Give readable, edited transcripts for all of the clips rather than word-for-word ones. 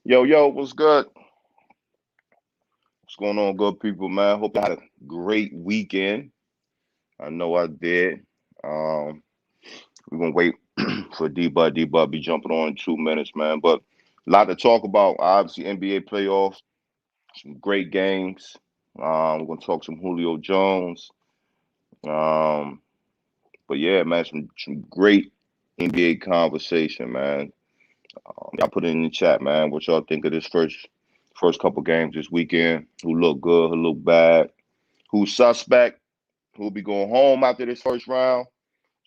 Yo, what's good? What's going on, good people, man? Hope you had a great weekend. I know I did. Um, we're gonna wait for D Bud be jumping on in 2 minutes, man. But a lot to talk about. Obviously, NBA playoffs, some great games. We're gonna talk some Julio Jones. Um, but yeah, man, some great NBA conversation, man. Y'all put it in the chat, man. What y'all think of this first couple games this weekend? Who look good? Who look bad? Who's suspect? Who'll be going home after this first round?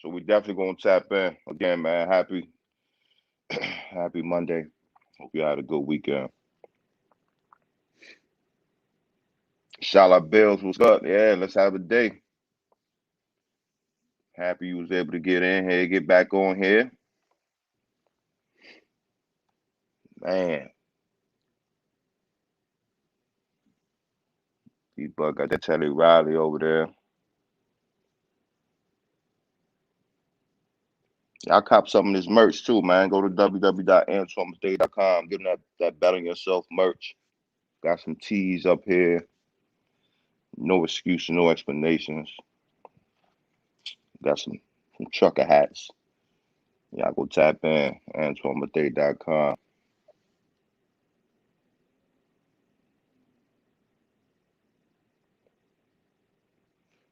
So we definitely gonna tap in again, man. Happy happy Monday. Hope you had a good weekend. Shout out Bills, what's up? Yeah, let's have a day. Happy you was able to get in here, get back on here. Man, D-Buck got that Telly Riley over there. Y'all cop some of this merch too, man. Go to www.antoineday.com. Get that Bet on Yourself merch. Got some teas up here. No excuses, no explanations. Got some trucker hats. Y'all go tap in, AntoineMathey.com.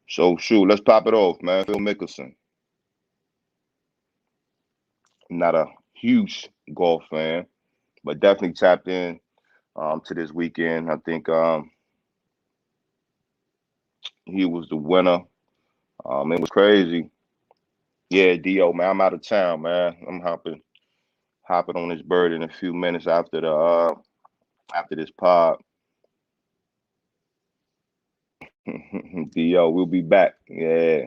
So, shoot, let's pop it off, man. Phil Mickelson. I'm not a huge golf fan, but definitely tapped in to this weekend. I think he was the winner. It was crazy. Yeah, Dio, man, I'm out of town, man. I'm hopping on this bird in a few minutes after the after this pod. Dio, we'll be back. Yeah,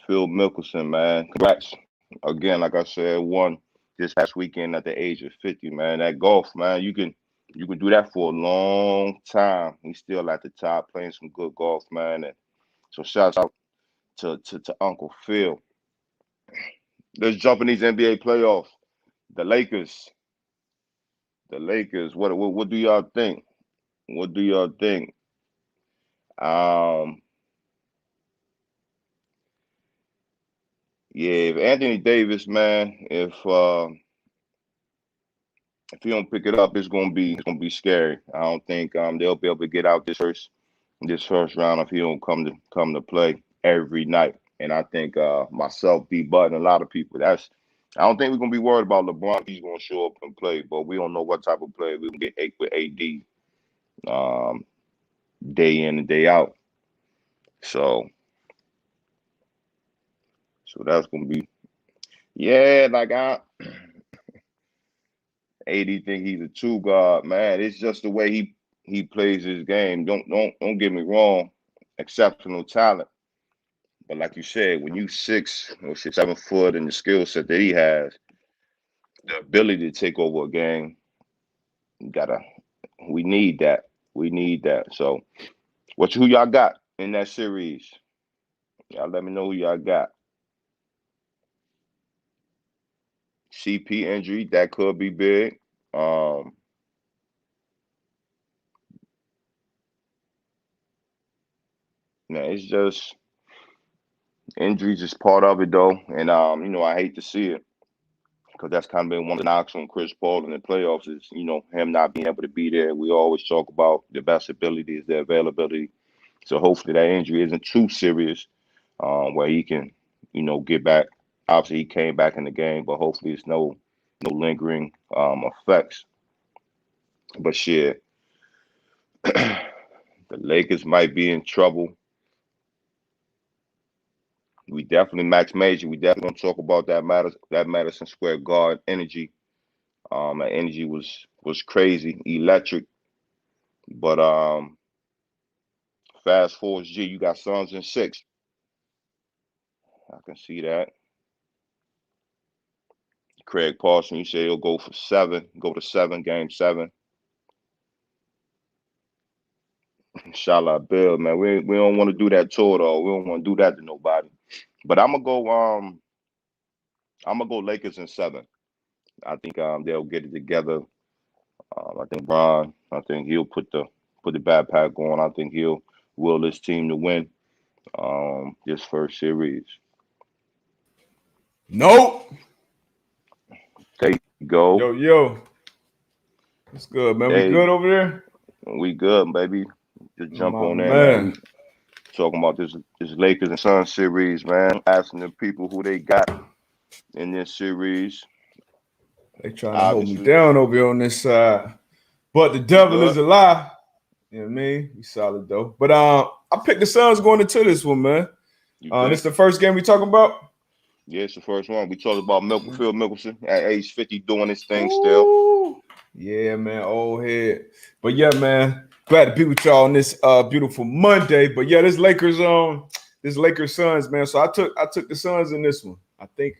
Phil Mickelson, man. Congrats again. Like I said, won this past weekend at the age of 50, man. That golf, man, you can do that for a long time. He's still at the top, playing some good golf, man. And so shouts out to Uncle Phil. Let's jump in these NBA playoffs. The Lakers, the Lakers. What do y'all think? What do y'all think? Um, yeah, if Anthony Davis, man, if he don't pick it up, it's gonna be scary. I don't think they'll be able to get out this first round if he don't come to play every night. And I think myself, B Button, a lot of people. I don't think we're gonna be worried about LeBron. He's gonna show up and play, but we don't know what type of play we can get with AD um, day in and day out. So so that's gonna be yeah. Like AD think he's a two guard man. It's just the way he plays his game. Don't get me wrong. Exceptional talent. But like you said, when you 6 or 7 foot and the skill set that he has, the ability to take over a game, you gotta we need that. We need that. So who y'all got in that series? Y'all let me know who y'all got. CP injury, that could be big. Um Man, it's just injuries is part of it though. And I hate to see it because that's kind of been one of the knocks on Chris Paul in the playoffs is, him not being able to be there. We always talk about the best ability is the availability. So hopefully that injury isn't too serious, where he can, get back. Obviously he came back in the game, but hopefully it's no lingering effects. But shit, the Lakers might be in trouble. We definitely Max Major. We definitely gonna talk about that Madison Square Garden energy. That energy was crazy, electric. But fast forward, G, you got Suns in six. I can see that. Craig Paulson, you say he'll go for seven, go to seven, game seven. Inshallah, Bill, man. We don't want to do that tour though. We don't want to do that to nobody. But I'm gonna go. I'm gonna go Lakers in 7. I think they'll get it together. I think Bron. I think he'll put the backpack on. I think he'll will this team to win this first series. Nope. There you go. Yo. What's good, man? We Hey, good over there? we good, baby. Just jump My on there, man. man. We talking about this Lakers and Suns series, man. Asking the people who they got in this series. They trying to hold me down over here on this side. But the devil is a lie. You know what I mean? We solid though. But I picked the Suns going into this one, man. This the first game we talking about? Yeah, it's the first one. We talked about Mickelson at age 50 doing his thing still. Yeah, man, old head. But yeah, man, glad to be with y'all on this beautiful Monday. But yeah, this Lakers Suns, man. So I took the Suns in this one. I think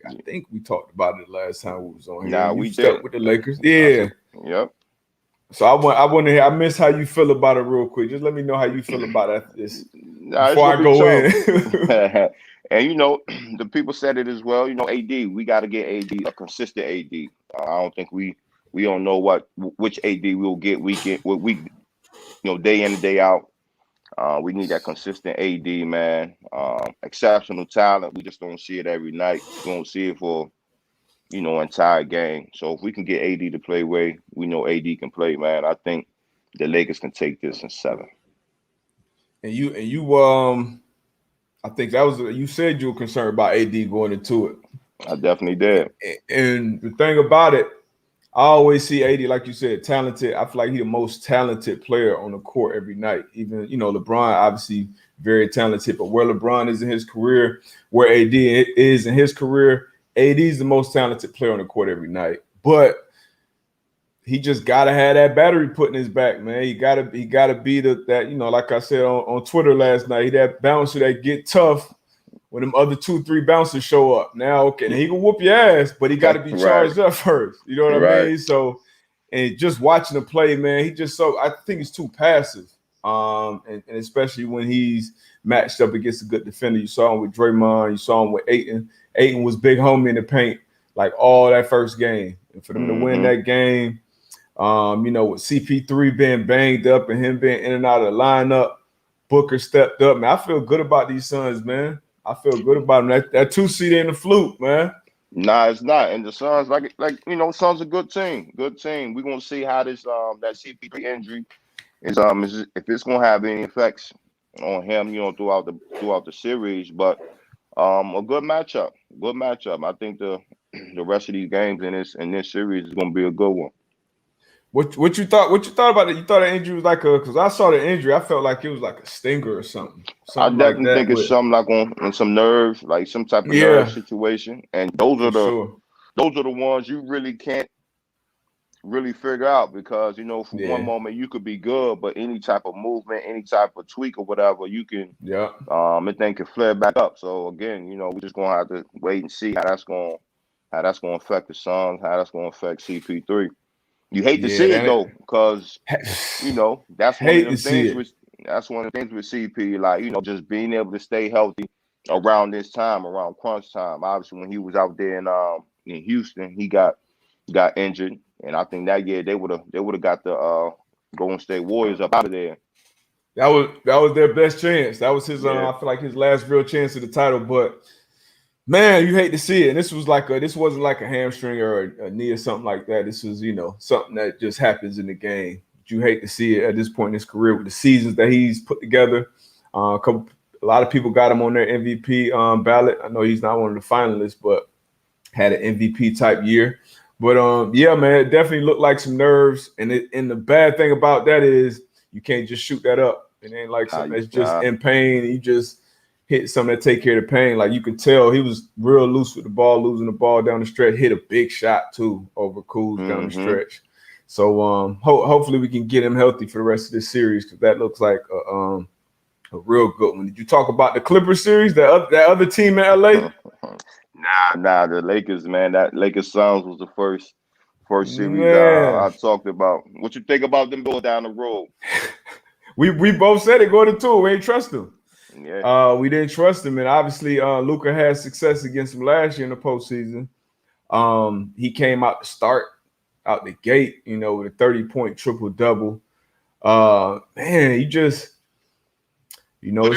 we talked about it last time we was on here. Nah, we stuck with the Lakers. Yeah. Yep. So I want to hear. I miss how you feel about it real quick. Just let me know how you feel about it after this before I go in. And the people said it as well. AD, we got to get AD a consistent AD. I don't think we don't know which AD we'll get day in and day out. We need that consistent AD, man. Exceptional talent. We just don't see it every night. We don't see it for entire game. So if we can get AD to play way we know AD can play, man, I think the Lakers can take this in 7. And you I think that was you said you were concerned about AD going into it. I definitely did. And the thing about it, I always see AD, like you said, talented. I feel like he's the most talented player on the court every night. Even, LeBron, obviously very talented, but where LeBron is in his career, where AD is in his career, AD is the most talented player on the court every night. But he just gotta have that battery put in his back, man. He gotta be that, like I said on Twitter last night, he that bouncer that get tough when them other 2-3 bouncers show up. Now, okay, he can whoop your ass, but he got to be charged up first. You know what I mean? So, and just watching him play, man, I think he's too passive. And especially when he's matched up against a good defender. You saw him with Draymond. You saw him with Ayton. Ayton was big homie in the paint like all that first game. And for them to win that game, with CP3 being banged up and him being in and out of the lineup, Booker stepped up. Man, I feel good about these Suns, man. I feel good about them. That 2 seed ain't a fluke, man. Nah, it's not. And the Suns, Suns a good team. Good team. We're gonna see how this that CP3 injury is if it's gonna have any effects on him, throughout the series. But a good matchup. Good matchup. I think the rest of these games in this series is gonna be a good one. What you thought? What you thought about it? You thought the injury was like because I saw the injury, I felt like it was like a stinger or something. I definitely think it's something like on some nerves, like some type of nerve situation. And those are the ones you really can't really figure out because for one moment you could be good, but any type of movement, any type of tweak or whatever, you can it then can flare back up. So again, we're just gonna have to wait and see how that's gonna affect the Suns, how that's gonna affect CP3. You hate to see it though, because that's one of the things. That's one of the things with CP, like just being able to stay healthy around this time, around crunch time. Obviously, when he was out there in Houston, he got injured, and I think that year they would have got the Golden State Warriors up out of there. That was their best chance. That was his. I feel like his last real chance at the title, but. Man, you hate to see it. And this wasn't like a hamstring or a knee or something like that. This was, something that just happens in the game. But you hate to see it at this point in his career with the seasons that he's put together. A lot of people got him on their MVP ballot. I know he's not one of the finalists, but had an MVP type year. But yeah, man, it definitely looked like some nerves. And the bad thing about that is you can't just shoot that up. It ain't like something that's just in pain. You just hit something that take care of the pain. Like you could tell he was real loose with the ball, losing the ball down the stretch, hit a big shot too over Kuz down the stretch. So hopefully we can get him healthy for the rest of this series because that looks like a real good one. Did you talk about the Clippers series, that other team in LA? Nah, the Lakers, man. That Lakers Suns was the first series I talked about. What you think about them going down the road? We both said it going to 2. We ain't trust them. Yeah. We didn't trust him, and obviously Luka had success against him last year in the postseason. He came out the gate, with a 30-point triple-double. Man, it's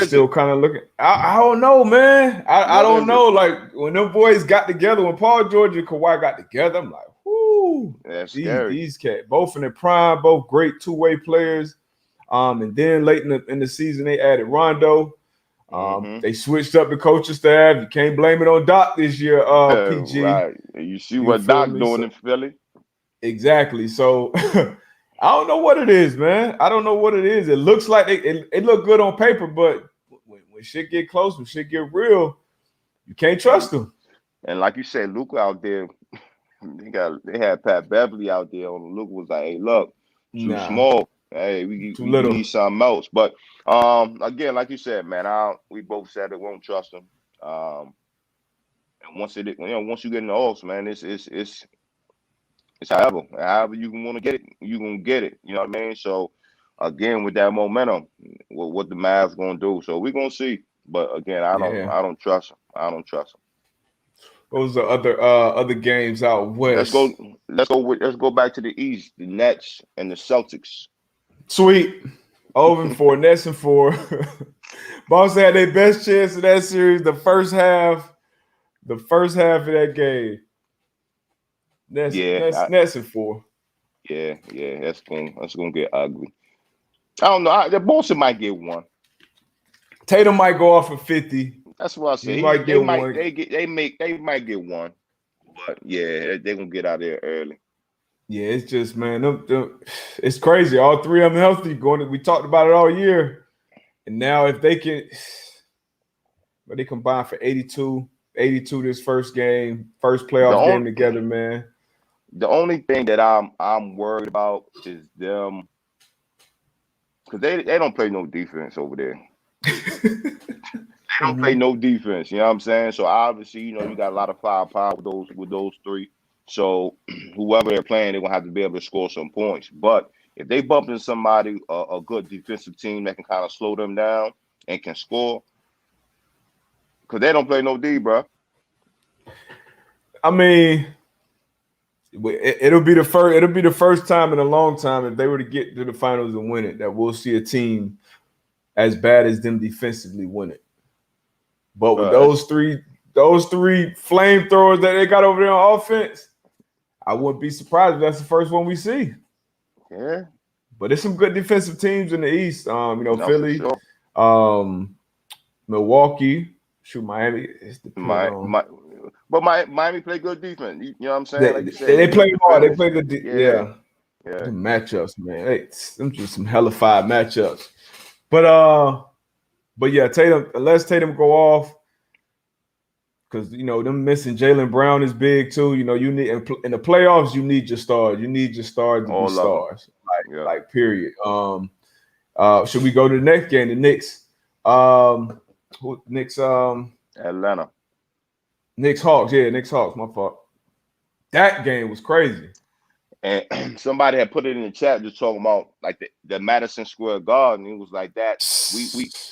still kind of looking. I don't know, man. I don't know. Like when them boys got together, when Paul George and Kawhi got together, I'm like, whoo, that's scary. These cats, both in their prime, both great two-way players. And then late in the season, they added Rondo. They switched up the coaching staff. You can't blame it on Doc this year, PG. Right. You see what Doc doing in Philly? Exactly. So I don't know what it is, man. I don't know what it is. It looks like it look good on paper, but when shit get close, when shit get real, you can't trust them. And like you said, Luka out there, they had Pat Beverly out there. Luka was like, hey, look, too small. Hey, we need something else. But again, like you said, man, we both said it, won't trust him. And once you get in the offs, man, it's however you want to get it, you gonna get it. You know what I mean? So again, with that momentum, what the Mavs gonna do? So we're gonna see. But again, I don't trust him. I don't trust him. What was the other games out west? Let's go back to the East. The Nets and the Celtics. Sweet. Over 4, Nets and 4. Boss had their best chance in that series. The first half of that game. Nets and 4. Yeah, that's gonna get ugly. I don't know. Boston might get one. Tatum might go off for 50. That's what I say. They might get one. They might get one, but yeah, they're gonna get out there early. Yeah, it's just, man, it's crazy. All three of them healthy. We talked about it all year, and now if they can, but they combined for 82 this first playoff game together, man. The only thing that I'm worried about is them, because they don't play no defense over there. They don't play no defense. You know what I'm saying? So obviously, you got a lot of firepower with those three. So whoever they're playing, they're gonna have to be able to score some points. But if they bump into somebody, a good defensive team that can kind of slow them down and can score, because they don't play no D, bro. I mean, it'll be the first time in a long time if they were to get to the finals and win it that we'll see a team as bad as them defensively win it. But with those three flamethrowers that they got over there on offense, I wouldn't be surprised if that's the first one we see. Yeah. But there's some good defensive teams in the East. Philly, sure. Milwaukee, Miami. But Miami play good defense. You know what I'm saying? They play hard. They play good. Yeah. The matchups, man. Them just some hellified matchups. But yeah, unless Tatum go off, because them missing Jaylen Brown is big too. You need in the playoffs, you need your stars. You need your stars to be stars. Like period. Should we go to the next game? The Knicks. Knicks. Atlanta. Knicks Hawks. Yeah, Knicks Hawks. My fault. That game was crazy. And somebody had put it in the chat just talking about like the Madison Square Garden. It was like that.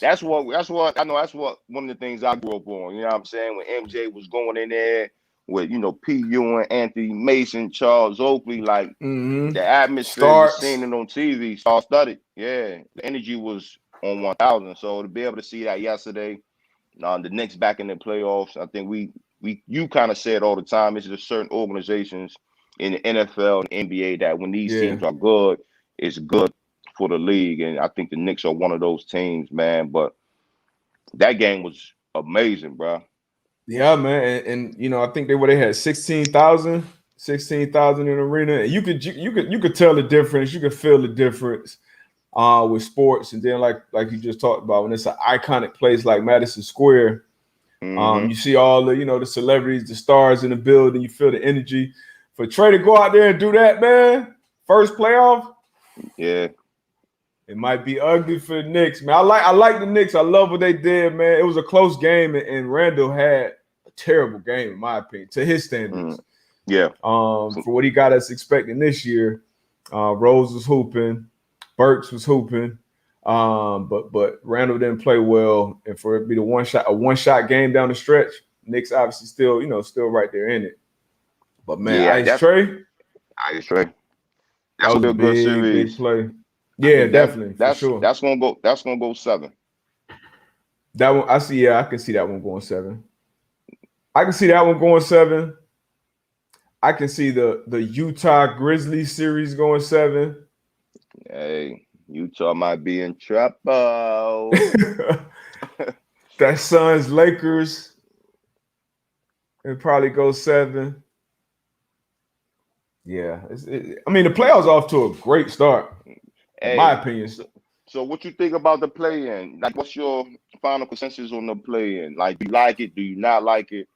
That's what I know. That's what one of the things I grew up on. You know what I'm saying? When MJ was going in there with P. Ewing, Anthony Mason, Charles Oakley, like the atmosphere was seen it on TV, star-studded. Yeah, the energy was on 1,000. So to be able to see that yesterday, the Knicks back in the playoffs, I think you kind of say it all the time. It's just certain organizations in the NFL and NBA that when these teams are good, it's good for the league. And I think the Knicks are one of those teams, man. But that game was amazing, bro. Yeah, man. And I think they had 16,000 in the arena. And you could tell the difference. You could feel the difference with sports. And then like you just talked about, when it's an iconic place like Madison Square, you see all the, the celebrities, the stars in the building, you feel the energy. For Trey to go out there and do that, man, first playoff, it might be ugly for the Knicks, man. I like the Knicks. I love what they did, man. It was a close game, and Randall had a terrible game, in my opinion, to his standards. For what he got us expecting this year, Rose was hooping, Burks was hooping, but Randall didn't play well, and for it to be a one shot game down the stretch, Knicks obviously still right there in it. But man, Yeah, Ice Trey, I straight. that That's was gonna a be a good big series. play. I Yeah, think definitely for sure. that's gonna go 7. That one I see. Yeah, I can see that one going 7. I can see that one going 7. I can see the Utah Grizzlies series going 7. Hey, Utah might be in trouble. That Suns Lakers, it probably go 7. Yeah, I mean the playoffs off to a great start, in my Hey, opinion. so what you think about the play-in? Like, what's your final consensus on the play-in? Like, do you like it? Do you not like it?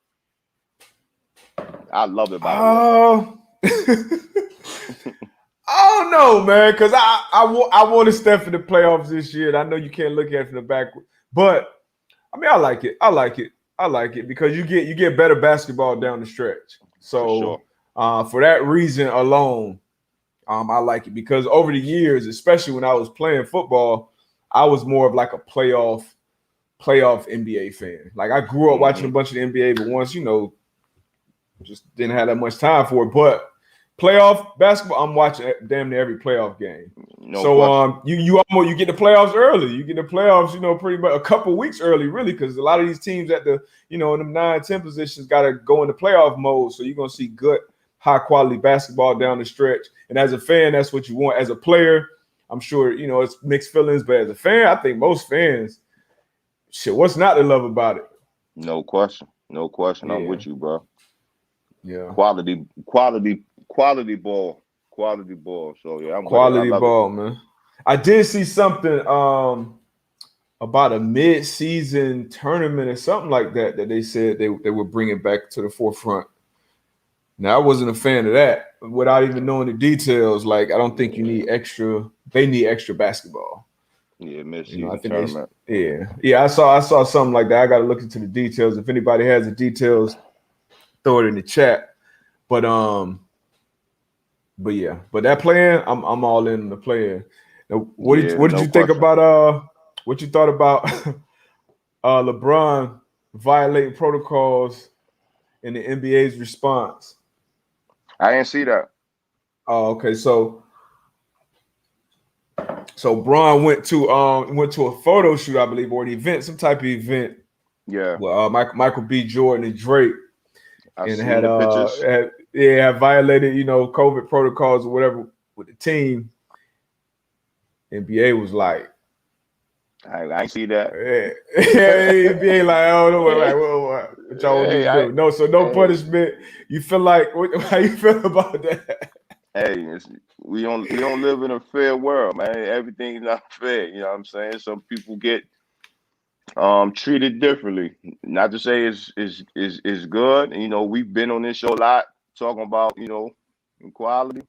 I love it, by the way. Oh, I don't know, man, because I want to step in the playoffs this year. And I know you can't look at it from the back, but I mean I like it. I like it. I like it because you get better basketball down the stretch. For sure. So for that reason alone, I like it because over the years, especially when I was playing football, I was more of like a playoff NBA fan. Like I grew up watching a bunch of the NBA, but once just didn't have that much time for it. But playoff basketball, I'm watching damn near every playoff game. No So question. you get the playoffs early. You get the playoffs, pretty much a couple weeks early, really, because a lot of these teams at the in them 9-10 positions got to go into playoff mode. So you're gonna see good, high quality basketball down the stretch. And as a fan, that's what you want. As a player, I'm sure it's mixed feelings, but as a fan, I think most fans, shit, what's not to love about it? No question. No question. I'm Yeah. with you, bro. Yeah. Quality ball. Quality ball. So yeah, I'm with it. I Quality love it. ball, man. I did see something about a mid-season tournament or something like that they said they were bringing back to the forefront. Now, I wasn't a fan of that without even knowing the details. Like, I don't think they need extra basketball. Yeah, I mid-season think tournament. yeah. I saw something like that. I got to look into the details. If anybody has the details, throw it in the chat. But yeah, but that plan, I'm all in the plan. Now, what Yeah, did no you think question. about what you thought about LeBron violating protocols and the NBA's response? I didn't see that. Oh, okay. So Braun went to a photo shoot, I believe, or an event, some type of event Yeah, with Michael B. Jordan and Drake, I and seen the pictures. had violated COVID protocols or whatever with the team. NBA was like, I ain't see that. NBA like, oh no, like what y'all want me Hey, to do? No, so no hey, punishment. You feel like how you feel about that? hey, we don't live in a fair world, man. Everything's not fair. You know what I'm saying? Some people get treated differently. Not to say it's good. We've been on this show a lot talking about equality,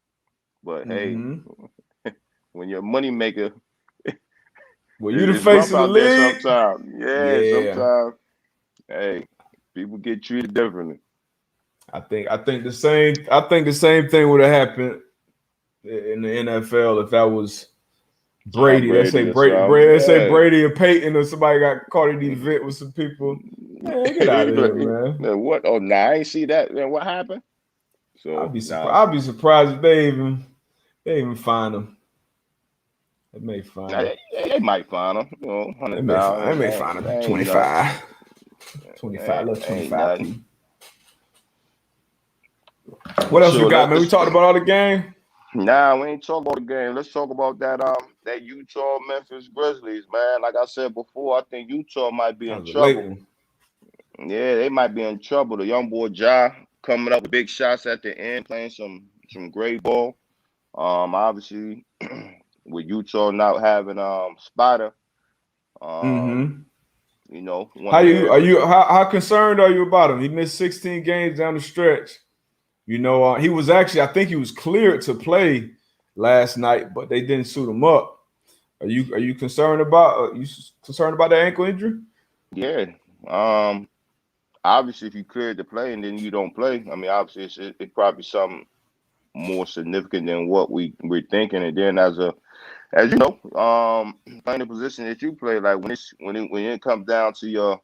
but hey, Mm-hmm. when you're a money maker, Well, you the it's face rough of the out there league. sometimes. Yeah, Yeah, sometimes. Hey, people get treated differently. I think the same thing would have happened in the NFL if that was Tom Brady. Brady or something. Let's say Yeah. Brady or Peyton or somebody got caught in the event with some people. Man, get out They of be here, like, man. what? Oh, nah, I ain't see that. Man, what happened? So, nah, I'd be surprised if they even find him. They may find nah, him. they might find him. They hundred may find. They thousand. may find him That ain't nothing. 25. 25. Look, Ain't 25 nothing. P. What else we Sure. got, man? We Let's. talked about all the game. Nah, we ain't talking about the game. Let's talk about that Utah Memphis Grizzlies, man. Like I said before, I think Utah might be That in was a late trouble. one. Yeah, they might be in trouble. The young boy Ja coming up with big shots at the end, playing some great ball. Obviously, with Utah not having Spider, um, Mm-hmm. one of their How concerned are you about him? He missed 16 games down the stretch. He was actually, I think he was cleared to play last night, but they didn't suit him up. Are you concerned about that ankle injury? yeah. Um, Obviously, if you cleared to play and then you don't play, I mean, obviously it's probably something more significant than what we're thinking. And then as you know, playing the position that you play, like when it comes down to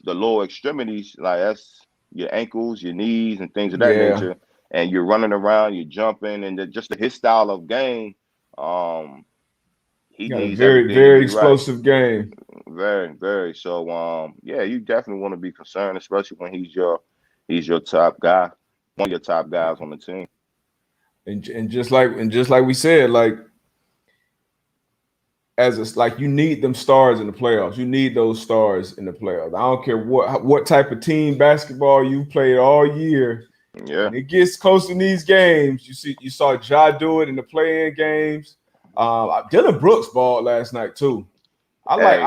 the lower extremities, like that's your ankles, your knees, and things of that Yeah. nature. and you're running around, you're jumping, and just his style of game, he Got a needs very, everything to very be right. explosive game. Very, very. So, yeah, you definitely want to be concerned, especially when he's your top guy, one of your top guys on the team. And just like we said, like like you need them stars in the playoffs. You need those stars in the playoffs. I don't care what type of team basketball you played all year. Yeah. When it gets close to these games, you saw Ja do it in the play-in games. Dylan Brooks balled last night too. I Hey,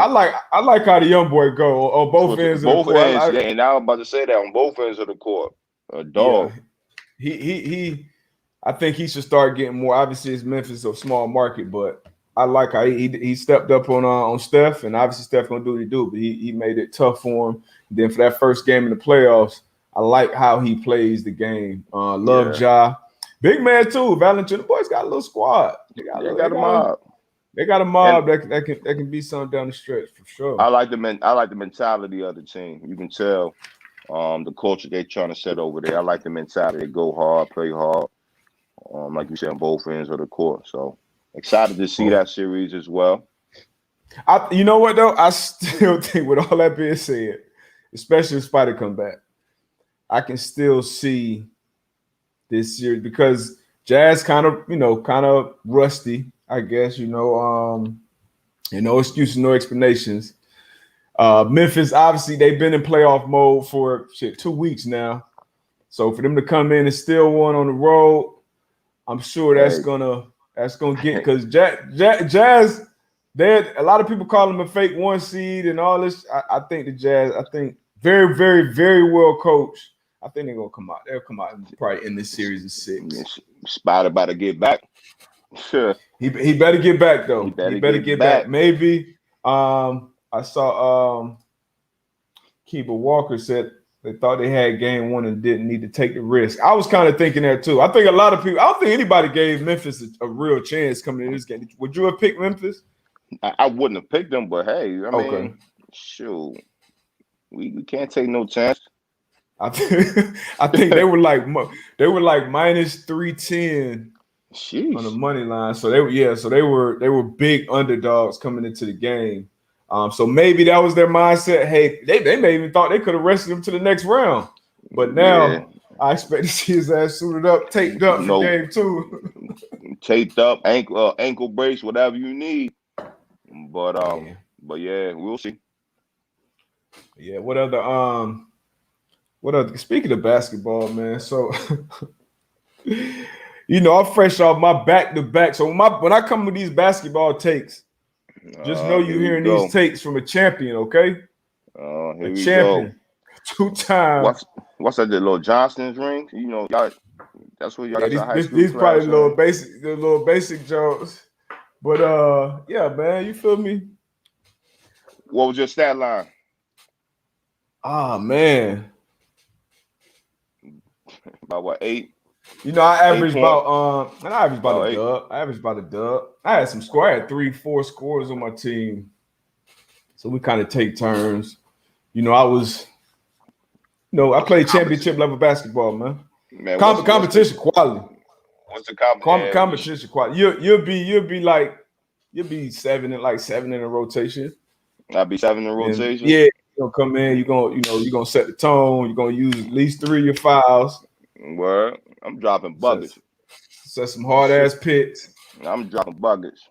like how the young boy go on both ends of the both court. ends, yeah, and I was about to say that on both ends of the court. A Yeah, dog. he I think he should start getting more. Obviously, it's Memphis a small market, but I like how he stepped up on Steph, and obviously Steph gonna do what he do, but he made it tough for him. Then for that first game in the playoffs, I like how he plays the game. Love Yeah. Ja, big man too. Valentin, the boys got a little squad. They got a mob. They got a And mob that can be something down the stretch for sure. I like the mentality of the team. You can tell the culture they're trying to set over there. I like the mentality. They go hard, play hard. Like you said, on both ends of the court. So excited to see that series as well. You know what though? I still think, with all that being said, especially if Spider come back, I can still see this series because Jazz kind of rusty, I guess. No excuses, no explanations. Memphis, obviously, they've been in playoff mode for 2 weeks now. So for them to come in and steal one on the road, I'm sure that's gonna get, because Jazz. A lot of people call them a fake 1 seed and all this. I think the Jazz, very, very, very well coached. I think they're gonna come out. They'll come out and probably in this series of 6. Spider about to get back. Sure. He better get back though. He better get back. Maybe. I saw Keba Walker said they thought they had game 1 and didn't need to take the risk. I was kind of thinking that too. I think a lot of people. I don't think anybody gave Memphis a real chance coming in this game. Would you have picked Memphis? I wouldn't have picked them, but hey, I mean, shoot, we can't take no chance. I think they were like minus 310 on the money line. So they were big underdogs coming into the game. So maybe that was their mindset. Hey, they may even thought they could have wrestled him to the next round. But now I expect to see his ass suited up, taped up for game 2. Taped up, ankle brace, whatever you need. But yeah, we'll see. Yeah, what other speaking of basketball, man. So I'm fresh off my back-to-back. So when I come with these basketball takes, just know you're hearing these takes from a champion, okay? Here a we champion. Go. 2 times. What's that? The little Johnston's ring? Y'all. That's what y'all. These probably the little basic jokes. But yeah, man, you feel me? What was your stat line? Ah, man. About what, 8? I averaged about a 8. dub. I averaged about a dub. I had some score. I had 3-4 scores on my team. So we kind of take turns. I played championship level basketball, man. Competition quality. What's the competition? Competition quality. You'll be 7 in a rotation. I'll be 7 in rotation. Yeah, you'll come in. You're gonna set the tone. You're gonna use at least 3 of your fouls. Word. I'm dropping buckets. Set some hard ass picks. I'm dropping buckets.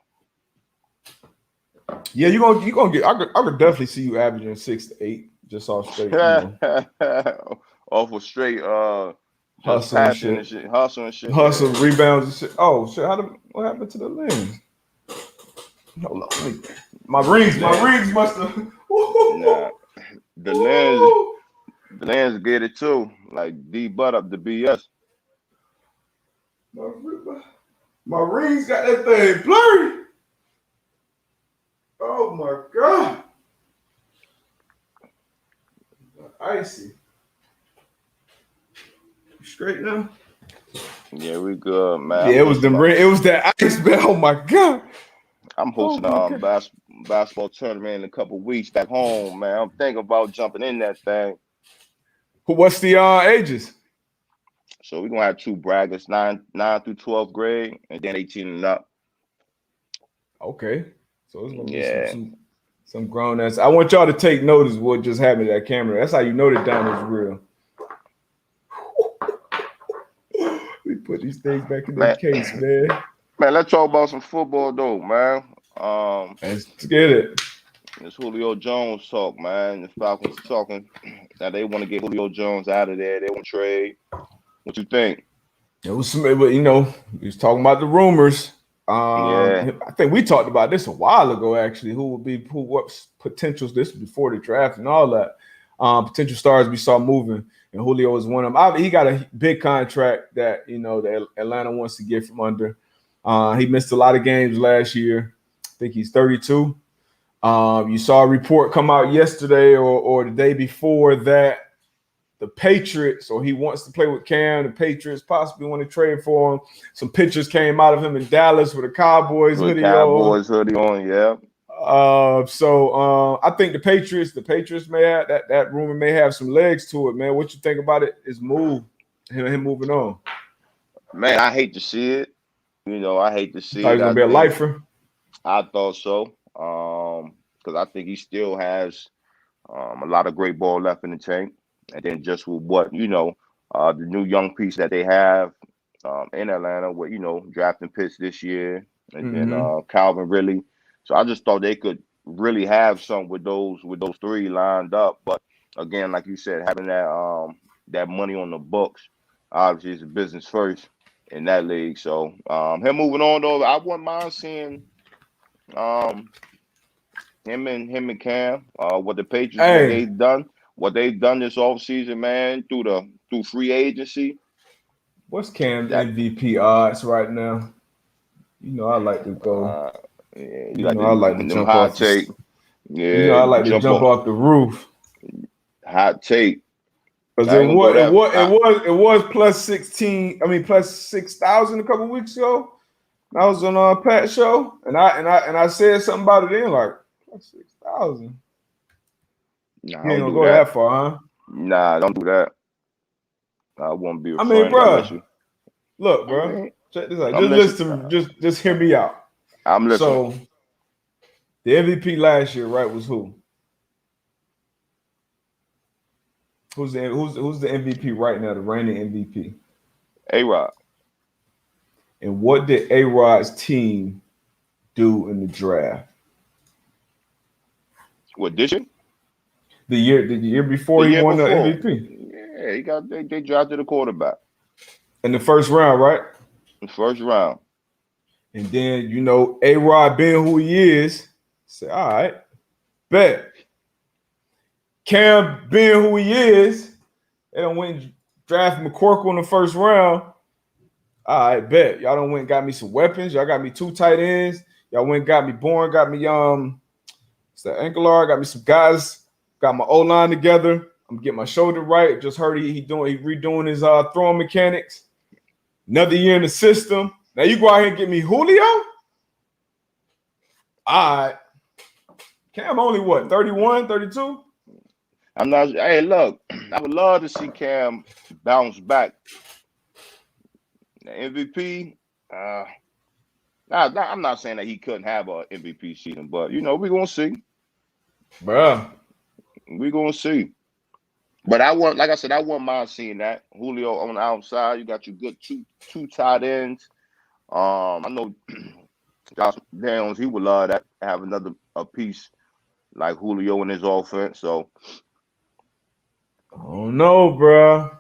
Yeah, you're gonna get. I could definitely see you averaging 6 to 8 just off straight. Off of straight hustle and shit. Hustle, rebounds and shit. Oh shit! What happened to the lens? Hold on, my rings must have. Nah, the lens get it too. Like D butt up the BS. My rings got that thing blurry. Oh my god. Icy. You straight now? Yeah, we good, man. Yeah, it was that ice, man. Oh my god. I'm hosting a basketball tournament in a couple weeks back home, man. I'm thinking about jumping in that thing. What's the ages? So we're gonna have two brackets, 9 through 12th grade, and then 18 and up. Okay. So it's gonna be Yeah. some grown ass. I want y'all to take notice of what just happened to that camera. That's how you know the down is real. We put these things back in their case, man. Man, let's talk about some football though, man. Let's get it. It's Julio Jones talk, man. The Falcons talking that they want to get Julio Jones out of there. They want to trade. What you think? It was some, we was talking about the rumors. Yeah. I think we talked about this a while ago, actually. What potentials this before the draft and all that. Potential stars we saw moving, and Julio was one of them. He got a big contract that that Atlanta wants to get from under. He missed a lot of games last year. I think he's 32. You saw a report come out yesterday or the day before that the Patriots, or he wants to play with Cam. The Patriots possibly want to trade for him. Some pictures came out of him in Dallas with a Cowboys hoodie on, yeah. So I think the Patriots may have that rumor may have some legs to it, man. What you think about it? His move, him moving on. Man, I hate to see it. I hate to see it. He's gonna be a lifer. I thought so. Because I think he still has a lot of great ball left in the tank. And then just with what, the new young piece that they have in Atlanta with, drafting picks this year and then Calvin Ridley. So I just thought they could really have some with those three lined up. But again, like you said, having that money on the books, obviously is a business first in that league. So him moving on though, I wouldn't mind seeing him and Cam, what the Patriots what they've done this offseason, man, through free agency. What's Cam's MVP odds right now? I like to go. I like to jump off take. I like to jump off the roof. Hot take. Because it was plus 16. I mean plus 6,000 a couple weeks ago. I was on Pat's show, and I said something about it then, like plus 6,000. Nah, you ain't gonna go that far, huh? Nah, don't do that. I won't be. I mean, bro. Look, bro. Check this out. Just hear me out. I'm listening. So, the MVP last year, right, was who? Who's the MVP right now? The reigning MVP. A-Rod. And what did A-Rod's team do in the draft? What, this year? The year before he won the MVP. Yeah, they drafted a quarterback in the first round, right? In the first round. And then A-Rod being who he is, say, all right, bet. Cam being who he is, they don't went and draft McCorkle in the first round. All right, bet. Y'all done went and got me some weapons. Y'all got me 2 tight ends. Y'all went and got me Bourne, got me it's that Aguilar, got me some guys. Got my O-line together. I'm getting my shoulder right. Just heard he redoing his throwing mechanics. Another year in the system. Now you go out here and get me Julio? All right. Cam only what, 31, 32? I'm not. Hey, look, I would love to see Cam bounce back. The MVP, I'm not saying that he couldn't have an MVP season, but we're gonna see. Bruh. We're gonna see. But I wouldn't mind seeing that. Julio on the outside. You got your good two tight ends. I know Josh Downs, he would love that, have a piece like Julio in his offense. So I don't know, bro.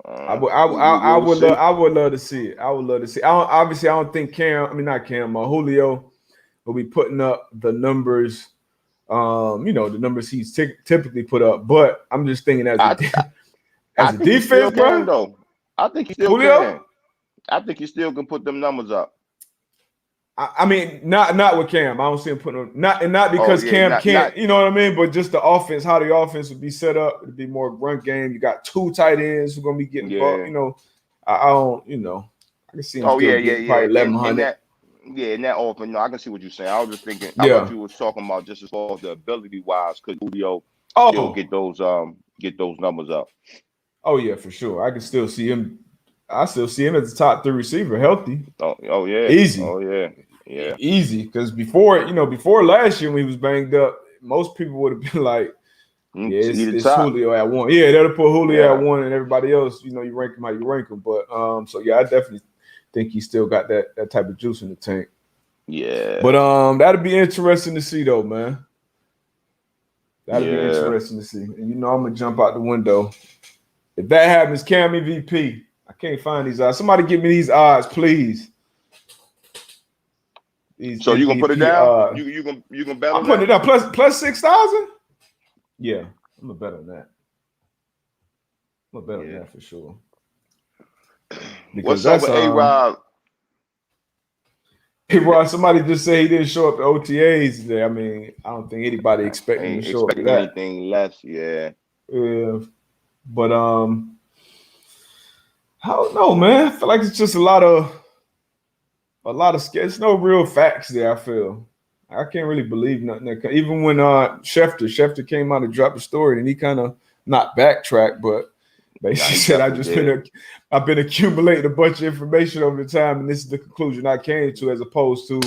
I would love to see it. I would love to see it. I don't think Julio will be putting up the numbers. The numbers he's typically put up, but I'm just thinking as a defense, bro. Though. I think he still Julio? can. I think he still can put them numbers up. I mean, not with Cam. I don't see him putting them, not because Cam can't. You know what I mean? But just the offense, how the offense would be set up. It'd be more run game. You got 2 tight ends who are gonna be getting. Yeah. I don't. I can see him. Probably 1100. In that offense, I can see what you're saying. I was just thinking. I thought you was talking about just as far as the ability wise, could Julio still get those numbers up? Oh yeah, for sure. I can still see him I still see him as the top 3 receiver, healthy. Oh yeah. Easy. Oh yeah. Yeah. Easy. Because before last year when he was banged up, most people would have been like, yeah, it's Julio at 1. Yeah, they'll put Julio at 1 and everybody else, you rank him how you rank him. But so yeah, I definitely think he still got that type of juice in the tank. Yeah. But that'd be interesting to see though, man. That'd be interesting to see. And I'm gonna jump out the window. If that happens, Cam MVP. I can't find these odds. Somebody give me these odds, please. So you gonna put it down? You gonna bet on that? I'm putting it down. Plus 6,000? Yeah, I'm gonna bet on that. I'm gonna bet on that for sure. Because what's up with A-Rod? A-Rod, somebody just said he didn't show up to OTAs today. I mean, I don't think anybody expecting him to show up to that. Anything less, yeah. Yeah. But I don't know, man. I feel like it's just a lot of it's no real facts there, I feel. I can't really believe nothing. Even when Schefter came out and dropped the story, and he kind of not backtracked, but basically said I've been accumulating a bunch of information over the time, and this is the conclusion I came to, as opposed to,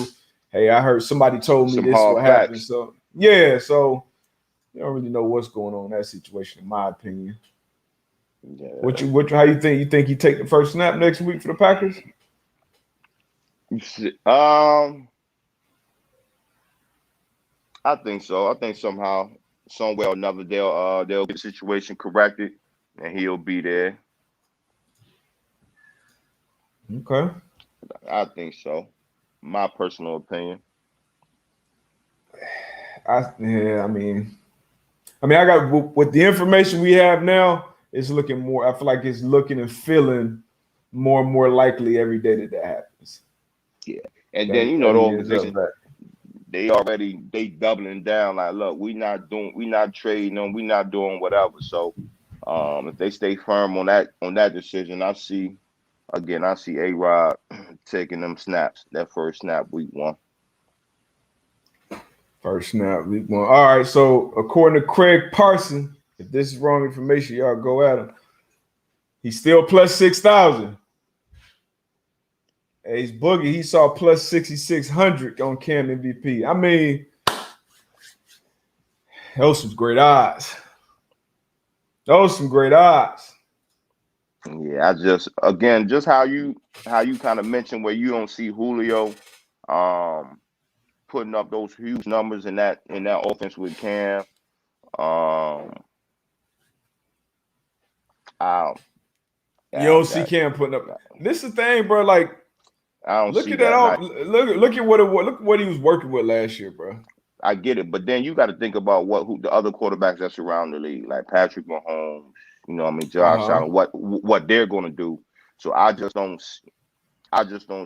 hey, I heard somebody told me this what happened. So yeah, so you don't really know what's going on in that situation, in my opinion. Yeah. How you think? You think he take the first snap next week for the Packers? I think so. I think somehow, somewhere or another, they'll get the situation corrected, and he'll be there. Okay. I think so. My personal opinion. I mean, I got with the information we have now. It's looking more. I feel like it's looking and feeling more and more likely every day that happens. Yeah, and then the organization, they doubling down. Like, look, we not trading them, we not doing whatever. So, if they stay firm on that decision, I see A-Rod taking them snaps. That first snap, week 1. First snap, week 1. All right. So, according to Craig Parson, if this is wrong information, y'all go at him. He's still plus 6,000. Ace Boogie, he saw plus 6,600 on Cam MVP. I mean, those some great odds. Yeah, just how you kind of mentioned where you don't see Julio putting up those huge numbers in that offense with Cam. You don't see Cam putting up. This is the thing, bro. Like, I don't look see at that. Look at what he was working with last year, bro. I get it, but then you got to think about who the other quarterbacks that's around the league, like Patrick Mahomes. Josh Allen. What they're going to do. So I just don't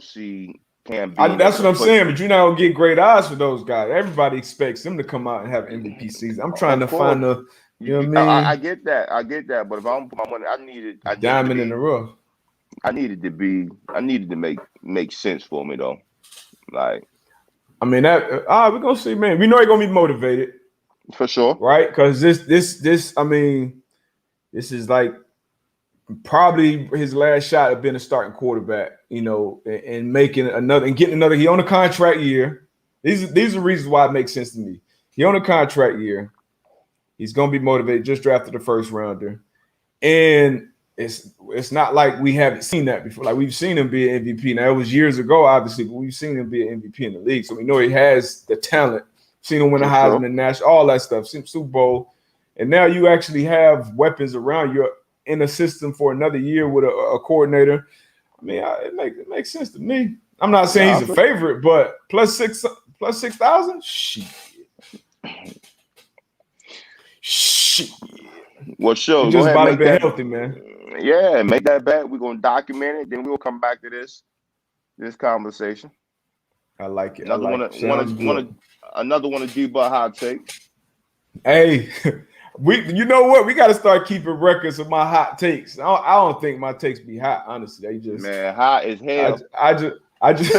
see Cam. That's what I'm saying. But you're not gonna get great odds for those guys. Everybody expects them to come out and have MVP season. I'm trying to find the. You know what I mean? I get that. But if I'm put my money, I needed diamond in the rough. I needed to make sense for me though. Like, I mean that. We're gonna see, man. We know he's gonna be motivated for sure, right? Because this. I mean, this is like probably his last shot at being a starting quarterback. And making another and getting another. He on a contract year. These are reasons why it makes sense to me. He on a contract year. He's gonna be motivated. Just drafted the first rounder, and it's not like we haven't seen that before. Like, we've seen him be an MVP. Now, it was years ago, obviously, but we've seen him be an MVP in the league, so we know he has the talent. Seen him win a Heisman and Nash, all that stuff. Seen Super Bowl, and now you actually have weapons around you in a system for another year with a coordinator. I mean, it makes sense to me. I'm not saying he's a favorite, but plus 6,000. Shit. Well, sure. Just about to be healthy, man. Yeah, make that bet. We're gonna document it. Then we'll come back to this conversation. I like it. Another one of D-Butt hot takes. Hey, you know what? We got to start keeping records of my hot takes. I don't think my takes be hot. Honestly, they just hot as hell. I just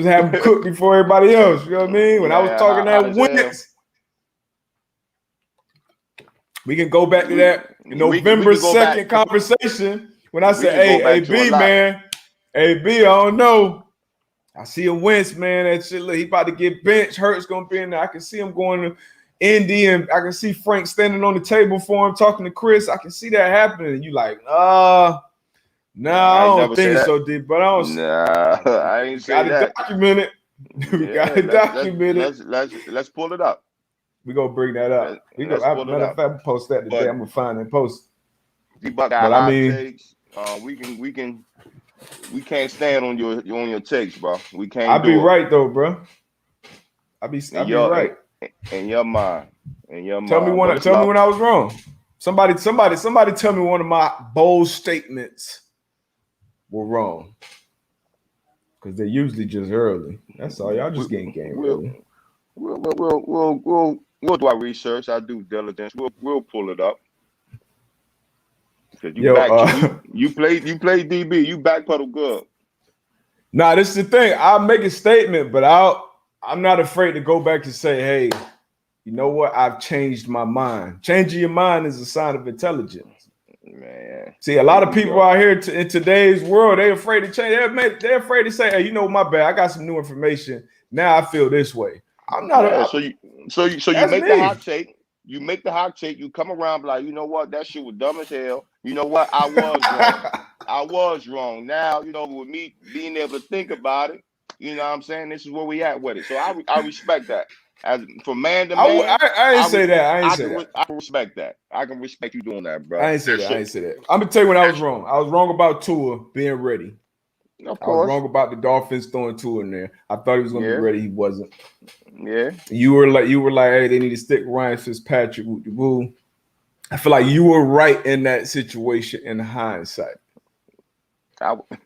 have them cooked before everybody else. You know what I mean? When I was talking that Wentz. We can go back to that November 2nd conversation when I say, go hey, back to a AB, lot. man, AB, I don't know. I see him wince, man. That shit, look, he about to get benched. Hurt's gonna be in there. I can see him going to Indy, and I can see Frank standing on the table for him, talking to Chris. I can see that happening. And you like, nah, I I ain't don't never say think that. so, D. But I don't. Nah, I ain't say Got it that. documented. We got Yeah, it documented. let's pull it up. We gonna bring that up. We go. Let's pull it Matter of up. fact, post that today. But I'm gonna find and post. D-Buck got But I hot mean, takes. We can't stand on your takes, bro. We I can't be do it. right though, bro. I be right. In your mind. In your Tell me mind. But when I was wrong. Somebody tell me one of my bold statements were wrong. Because they're usually just early. That's all. Y'all just getting game early. We'll do our research, our due diligence. We'll pull it up. Because you played DB, you backpedal good. Nah, this is the thing. I'll make a statement, but I'm not afraid to go back and say, hey, you know what? I've changed my mind. Changing your mind is a sign of intelligence. Man. See, a lot of people out here in today's world, they're afraid to change. They're afraid to say, hey, you know, my bad. I got some new information. Now I feel this way. I'm not. Yeah, so you make the hot take. You make the hot take. You come around like, you know what? That shit was dumb as hell. You know what? I was wrong. I was wrong. Now, you know, with me being able to think about it, you know what I'm saying? This is where we at with it. So I respect that. As from man to man, I ain't say that. I can respect that. I can respect you doing that, bro. I ain't say that. I'm gonna tell you when I was wrong. I was wrong about Tua being ready. Of I course. was wrong about the Dolphins throwing Tua in there. I thought he was gonna be ready. He wasn't. Yeah. You were like, hey, they need to stick Ryan Fitzpatrick. Woo. I feel like you were right in that situation in hindsight.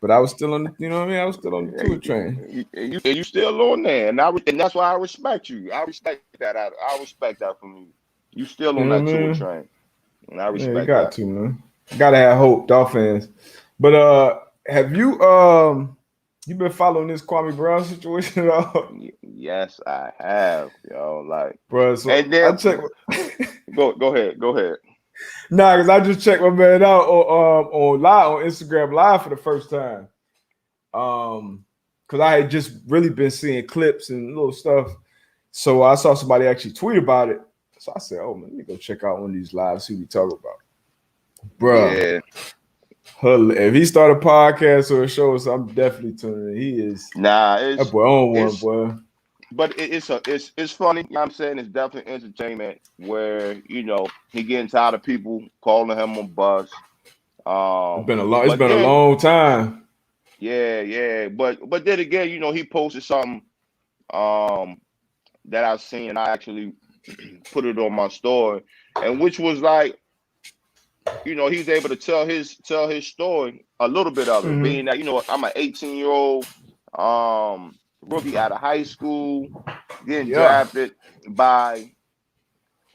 But I was still on the, you know what I mean? I was still on the Tua train. You still on there, and that's why I respect you. I respect that. I respect that from you. You still on that Tua train, and I respect that. You got to, man. Gotta have hope, Dolphins. But have you been following this Kwame Brown situation at all? Yes, I have, yo. Like, bro. So and then I check. Go ahead. Nah, because I just checked my man out on Instagram Live for the first time. Because I had just really been seeing clips and little stuff. So I saw somebody actually tweet about it. So I said, oh man, let me go check out one of these lives, see what we talk about. Bro. Yeah. If he start a podcast or a show, so I'm definitely tuning in. He is that boy on one, boy. But it's funny, you know what I'm saying? It's definitely entertainment where, you know, he getting tired of people calling him a bust. It's been a long time. Yeah. But then again, you know, he posted something that I seen, and I actually put it on my story, and which was like, you know, he's able to tell his story, a little bit of it, being that, you know, I'm an 18-year-old rookie out of high school, getting drafted by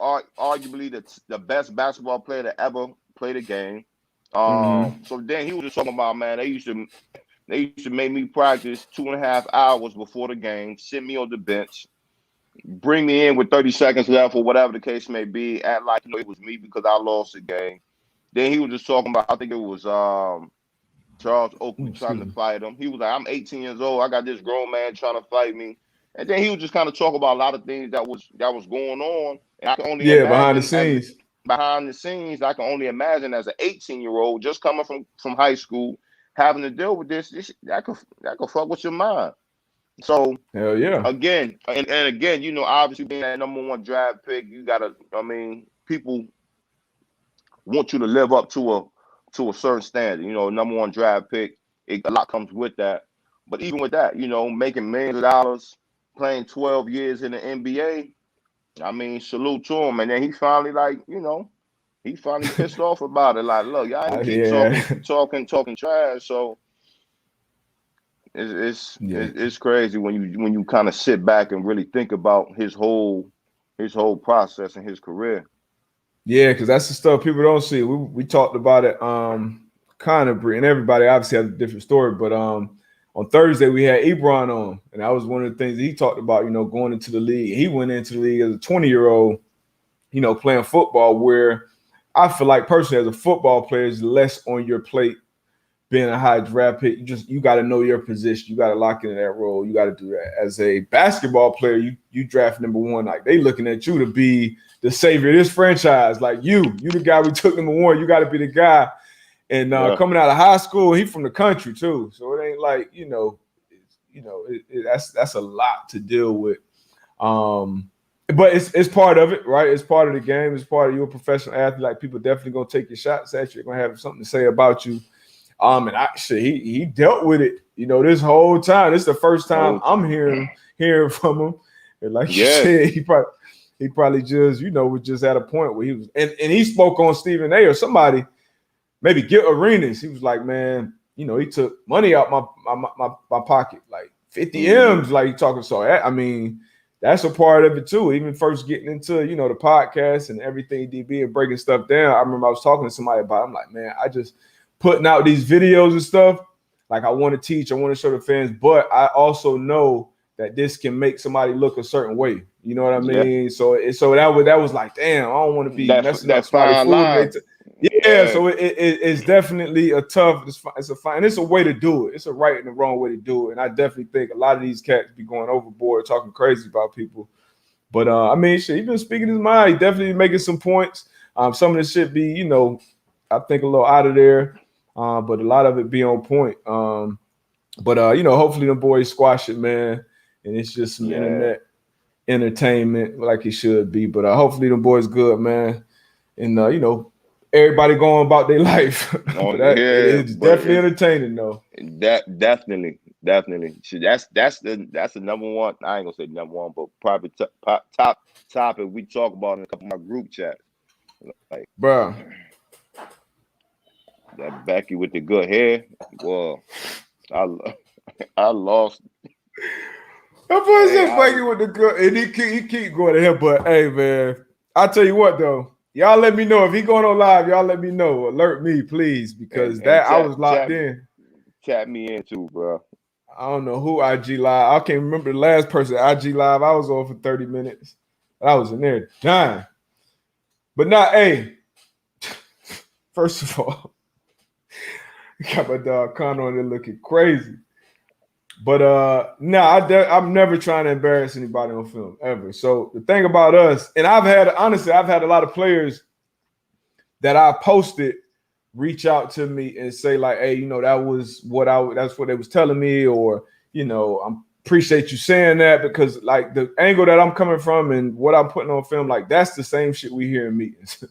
arguably the best basketball player to ever play the game. So then he was just talking about, man, they used to make me practice 2.5 hours before the game, sit me on the bench, bring me in with 30 seconds left or whatever the case may be, act like, you know, it was me because I lost the game. Then he was just talking about, I think it was Charles Oakley trying to fight him. He was like, I'm 18 years old. I got this grown man trying to fight me. And then he was just kind of talking about a lot of things that was going on. And I can only imagine behind the scenes, I can only imagine as an 18-year-old just coming from high school, having to deal with this that could fuck with your mind. So hell yeah. Again, and again, you know, obviously being that #1 draft pick, you gotta, I mean, people want you to live up to a certain standard. You know, #1 draft pick, a lot comes with that. But even with that, you know, making millions of dollars, playing 12 years in the NBA, I mean, salute to him. And then he finally, like, you know, he finally pissed off about it. Like, look, y'all ain't keep talking trash. So it's crazy when you kind of sit back and really think about his whole process and his career. Yeah, because that's the stuff people don't see. We talked about it kind of, and everybody obviously has a different story, but on Thursday we had Ebron on, and that was one of the things that he talked about, you know, going into the league. He went into the league as a 20-year-old, you know, playing football, where I feel like personally as a football player is less on your plate being a high draft pick, you got to know your position. You got to lock into that role. You got to do that. As a basketball player, you draft number one. Like they looking at you to be the savior of this franchise. Like you the guy we took number one. You got to be the guy. And coming out of high school, he from the country too. So it ain't like that's a lot to deal with. But it's part of it, right? It's part of the game. It's part of your professional athlete. Like people definitely gonna take your shots at you. They're gonna have something to say about you. And actually, he dealt with it. This whole time. This is the first time I'm hearing from him. And like you said, he probably just was just at a point where he was. And he spoke on Stephen A. or somebody, maybe Gil Arenas. He was like, man, he took money out my pocket, like 50 M's, like he talking. So I mean. That's a part of it too. Even first getting into, the podcast and everything DB and breaking stuff down. I remember I was talking to somebody about it. I'm like, man, I just putting out these videos and stuff. Like I want to teach, I want to show the fans, but I also know that this can make somebody look a certain way. You know what I mean? Yeah. So that was like, damn, I don't want to be messing up somebody's food. So it's definitely a tough. It's a way to do it. It's a right and a wrong way to do it. And I definitely think a lot of these cats be going overboard, talking crazy about people. But I mean, shit, he been speaking his mind. He definitely making some points. Some of this shit be, I think a little out of there, but a lot of it be on point. But hopefully the boys squash it, man. And it's just some internet entertainment like it should be. But hopefully the boys good, man. And everybody going about their life. It's definitely entertaining though. That definitely. See, that's the number one. I ain't gonna say number one, but probably top topic we talk about in a couple of my group chats. Like, bro, that Becky with the good hair. Well, I lost. That boy said Becky with the good, and he keep going to him. But hey, man, I tell you what though. Y'all let me know if he going on live. Y'all let me know. Alert me, please, because I was locked in. Tap me in too, bro. I don't know who IG live. I can't remember the last person IG live. I was on for 30 minutes. I was in there dying. But not, hey. First of all, got my dog Connor on there looking crazy. But I'm never trying to embarrass anybody on film ever. So the thing about us, and I've had a lot of players that I posted reach out to me and say like, hey, that's what they was telling me, or I appreciate you saying that, because like the angle that I'm coming from and what I'm putting on film, like that's the same shit we hear in meetings.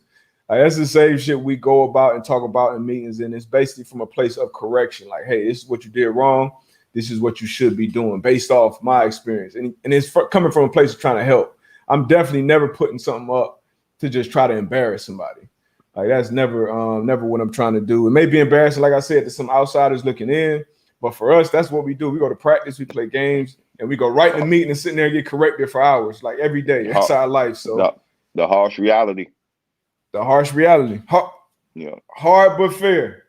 Like that's the same shit we go about and talk about in meetings, and it's basically from a place of correction. Like, hey, this is what you did wrong. This is what you should be doing based off my experience. And it's coming from a place of trying to help. I'm definitely never putting something up to just try to embarrass somebody. Like that's never what I'm trying to do. It may be embarrassing, like I said, to some outsiders looking in, but for us, that's what we do. We go to practice, we play games, and we go right in the meeting and sitting there and get corrected for hours, like every day. That's our life. So the harsh reality. The harsh reality. Hard but fair.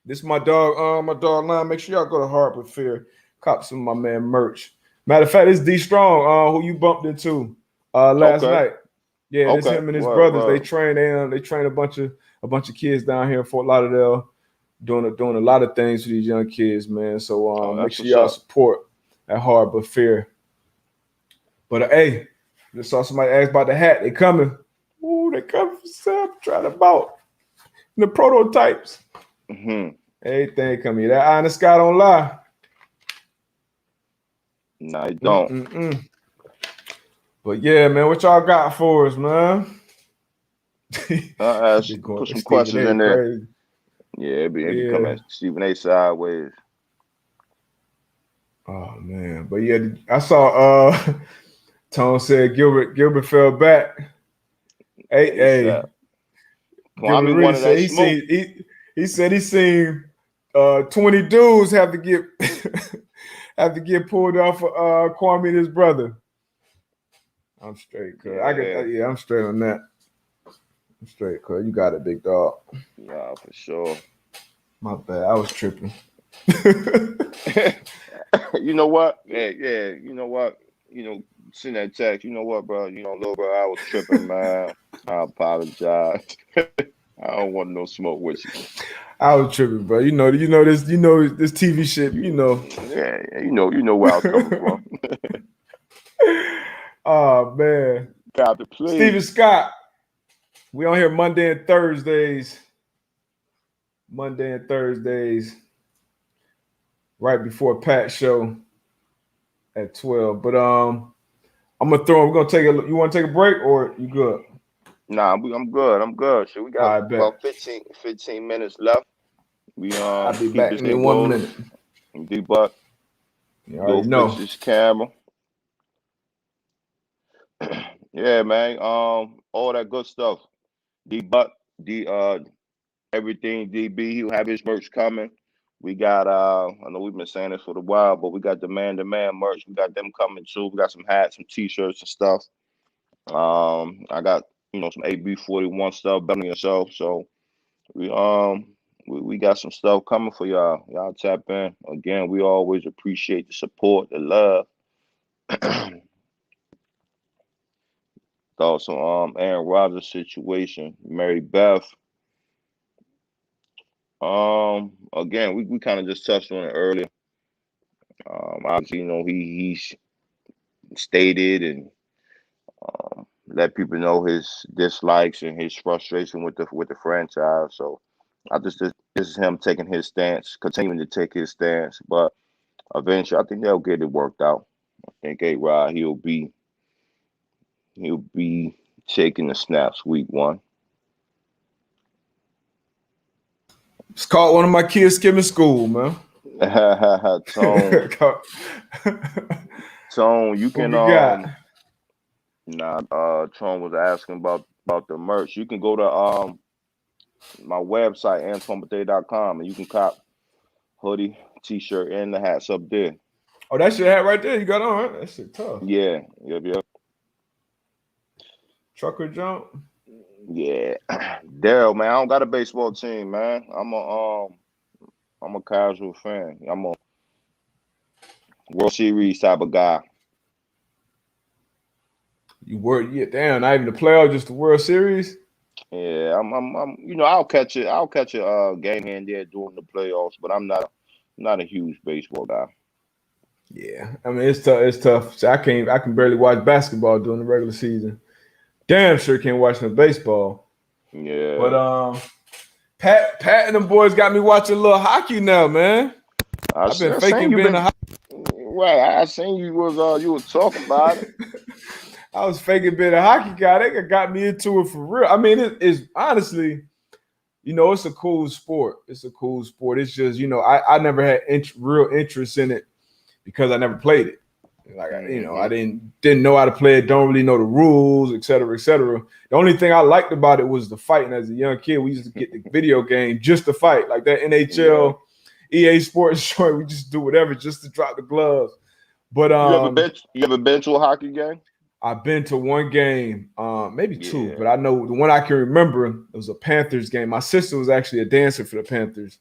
This is my dog line. Make sure y'all go to Hard but Fair. Cop some of my man merch. Matter of fact, it's D Strong, who you bumped into last night. Yeah, it's him and his brothers. They train a bunch of kids down here in Fort Lauderdale, doing a lot of things for these young kids, man. So make sure y'all support at Hard but Fair. But hey, just saw somebody ask about the hat. They coming. Ooh, they coming for Sam. Trying to bought the prototypes. Mm-hmm. Everything coming. That eye in the sky don't lie. No, you don't. But yeah, man, what y'all got for us, man? Put some questions in there. Crazy. Yeah, be come at Stephen A. sideways. Oh man, but yeah, I saw Tone said Gilbert fell back. Hey. Kwame wanted that smoke. He said he seen 20 dudes have to get pulled off for Kwame and his brother. I'm straight, cuz. I'm straight on that. I'm straight, cuz. You got it, big dog. Yeah, for sure. My bad. I was tripping. You know what? Yeah. You know what? Send that text. You know what, bro? Little bro, I was tripping, man. I apologize. I don't want no smoke with you. I was tripping, bro. You know this TV shit. Yeah, you know where I was coming from. Oh man, Copy, Steven please. Scott. We on here Monday and Thursdays. Right before Pat show at 12. But I'm gonna throw. We're gonna take a. You want to take a break or you good? Nah, I'm good. I'm good. So we got I bet. about 15 minutes left. We I'll be keep back this in thing 1 rolling. minute. D-Buck, You go already fix know. this camera. Yeah, man. All that good stuff. D-Buck, everything DB. He'll have his merch coming. We got I know we've been saying this for a while, but we got the man-to-man merch. We got them coming too. We got some hats, some t-shirts and stuff. I got some AB41 stuff, better than yourself. So we got some stuff coming for y'all. Y'all tap in. Again, we always appreciate the support, the love. Thoughts on Aaron Rodgers' situation, Mary Beth. Again, we kind of just touched on it earlier. Obviously, he stated and let people know his dislikes and his frustration with the franchise. So this is him taking his stance, continuing to take his stance. But eventually, I think they'll get it worked out. I think A-Rod he'll be taking the snaps week 1. It's called one of my kids skipping school, man. Tone, you What can we got? Tone was asking about the merch. You can go to my website, antoinebate.com, and you can cop hoodie, t-shirt, and the hats up there. Oh, that shit hat right there. You got on, right? That shit tough. Yeah, yep. Trucker jump. Yeah, Daryl, man, I don't got a baseball team, man. I'm a casual fan. I'm a World Series type of guy. You were damn, not even the playoff, just the World Series. Yeah, I'll catch it. I'll catch a game here and there during the playoffs, but I'm not a huge baseball guy. Yeah, I mean it's tough. So I can barely watch basketball during the regular season. Damn sure can't watch no baseball. Yeah. But Pat and them boys got me watching a little hockey now, man. I've been faking being a hockey. Right, I seen you was talking about it. I was faking being a hockey guy. They got me into it for real. I mean, it's honestly, it's a cool sport. It's a cool sport. It's just, I never had real interest in it because I never played it. Like, I didn't know how to play it. Don't really know the rules, et cetera, et cetera. The only thing I liked about it was the fighting. As a young kid, we used to get the video game just to fight, like that NHL, EA Sports short. We just do whatever just to drop the gloves. But you ever been to a hockey game? I've been to one game, maybe two, but I know the one I can remember, it was a Panthers game. My sister was actually a dancer for the Panthers.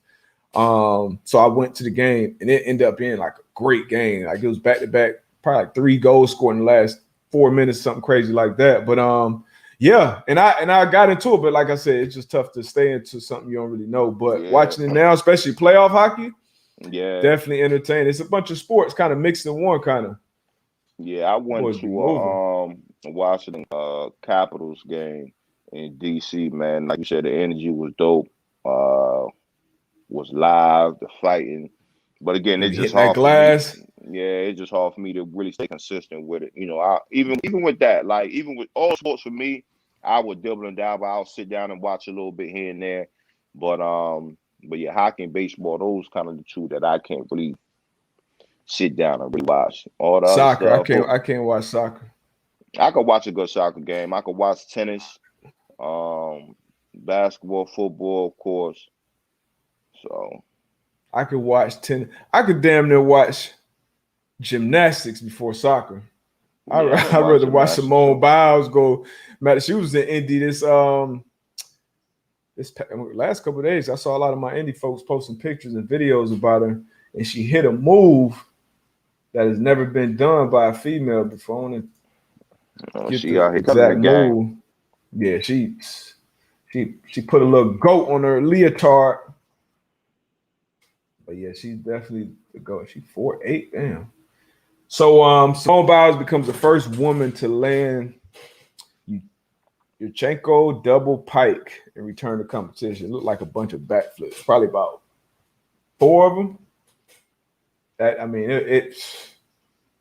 So I went to the game and it ended up being like a great game. Like it was back to back, probably like 3 goals scored in the last 4 minutes, something crazy like that. But yeah, and I got into it, but like I said, it's just tough to stay into something you don't really know. But watching it now, especially playoff hockey, definitely entertaining. It's a bunch of sports kind of mixed in one kind of. Yeah, I went to a Washington Capitals game in DC, man. Like you said, the energy was dope. Was live, the fighting. But again, it's just hard for me. Yeah, it's just hard for me to really stay consistent with it. Even with that, like even with all sports for me, I would double and dabble. I'll sit down and watch a little bit here and there. But yeah, hockey and baseball, those kind of the two that I can't really sit down and really watch. All the soccer, other stuff, I can't watch soccer. I could watch a good soccer game. I could watch tennis, basketball, football, of course. So I could watch tennis. I could damn near watch gymnastics before soccer. I'd rather watch Simone Biles go. Matter, she was in Indy this last couple of days. I saw a lot of my Indy folks posting pictures and videos about her, and she hit a move that has never been done by a female before. She out here coming the game. Yeah, she She put a little goat on her leotard. But yeah, she's definitely the goat. She's 4'8". Damn. So Simone Biles becomes the first woman to land Yurchenko double pike and return to competition. It looked like a bunch of backflips. Probably about 4 of them.